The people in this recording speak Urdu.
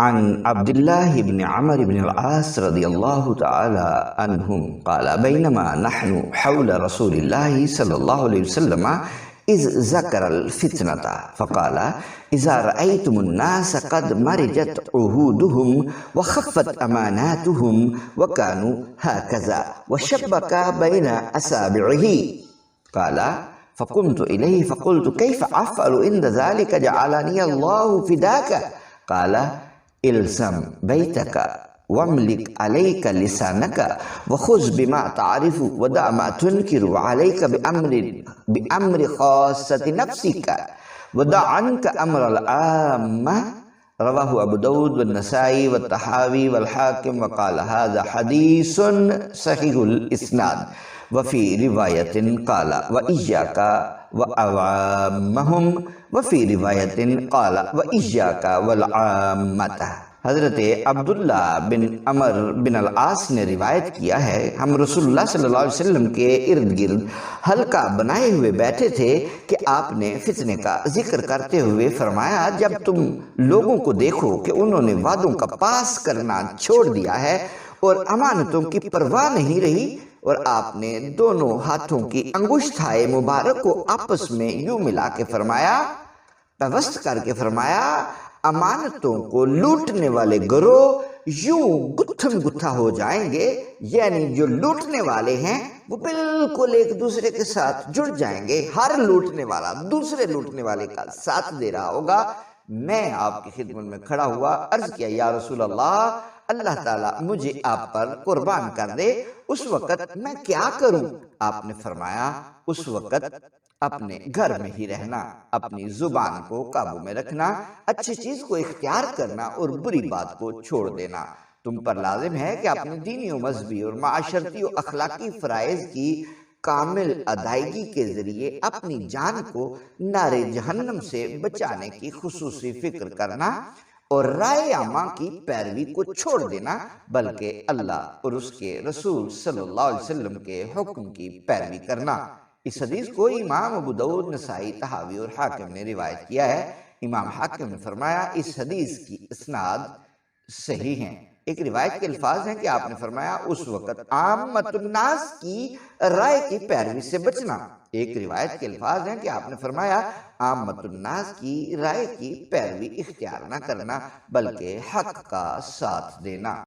عن عبد الله بن عمرو بن العاص رضي الله تعالى عنهم قال بينما نحن حول رسول الله صلى الله عليه وسلم إذ ذكر الفتنة فقال إذا رأيتم الناس قد مرجت عهودهم وخفت أماناتهم وكانوا هكذا وشبك بين أصابعه قال فقمت إليه فقلت كيف أفعل عند ذلك جعلني الله فداك قال الزم بيتك واملك عليك لسانك وخذ بما تعرف ودع ما تنكر عليك بأمر خاصة نفسك ودع عنك أمر العامة رواه أبو داود والنسائي والطحاوي والحاكم وقال هذا حديث صحيح الإسناد وفي رواية قال وإياك وأعامهم وفي روایت قال وإياک والعامة۔ حضرت عبداللہ بن عمر بن العاص نے روایت کیا ہے ہم رسول اللہ صلی اللہ علیہ وسلم کے ارد گرد حلقہ بنائے ہوئے بیٹھے تھے کہ آپ نے فتنے کا ذکر کرتے ہوئے فرمایا جب تم لوگوں کو دیکھو کہ انہوں نے وعدوں کا پاس کرنا چھوڑ دیا ہے اور امانتوں کی پرواہ نہیں رہی اور آپ نے دونوں ہاتھوں کی انگشتائے مبارک کو آپس میں یوں ملا کے فرمایا پیوست کر کے فرمایا امانتوں کو لوٹنے والے گروہ یوں گتھم گتھا ہو جائیں گے، یعنی جو لوٹنے والے ہیں وہ بالکل ایک دوسرے کے ساتھ جڑ جائیں گے، ہر لوٹنے والا دوسرے لوٹنے والے کا ساتھ دے رہا ہوگا۔ میں آپ کی خدمت میں کھڑا ہوا، عرض کیا یا رسول اللہ، اللہ تعالیٰ مجھے آپ پر قربان کر دے، اس وقت میں کیا کروں؟ آپ نے فرمایا اس وقت اپنے گھر میں ہی رہنا، اپنی زبان کو قابو میں رکھنا، اچھی چیز کو اختیار کرنا اور بری بات کو چھوڑ دینا۔ تم پر لازم ہے کہ اپنے دینی و مذہبی اور معاشرتی و اخلاقی فرائض کی کامل ادائیگی کے ذریعے اپنی جان کو نار جہنم سے بچانے کی خصوصی فکر کرنا اور رائے عامہ کی پیروی کو چھوڑ دینا، بلکہ اللہ اور اس کے رسول صلی اللہ علیہ وسلم کے حکم کی پیروی کرنا۔ اس حدیث کو امام ابو داود، نسائی، طحاوی اور حاکم نے روایت کیا ہے۔ امام حاکم نے فرمایا اس حدیث کی اسناد صحیح ہیں۔ ایک روایت کے الفاظ ہیں کہ آپ نے فرمایا اس وقت عامت الناس کی رائے کی پیروی سے بچنا۔ ایک روایت کے الفاظ ہیں کہ آپ نے فرمایا عامت الناس کی رائے کی پیروی اختیار نہ کرنا بلکہ حق کا ساتھ دینا۔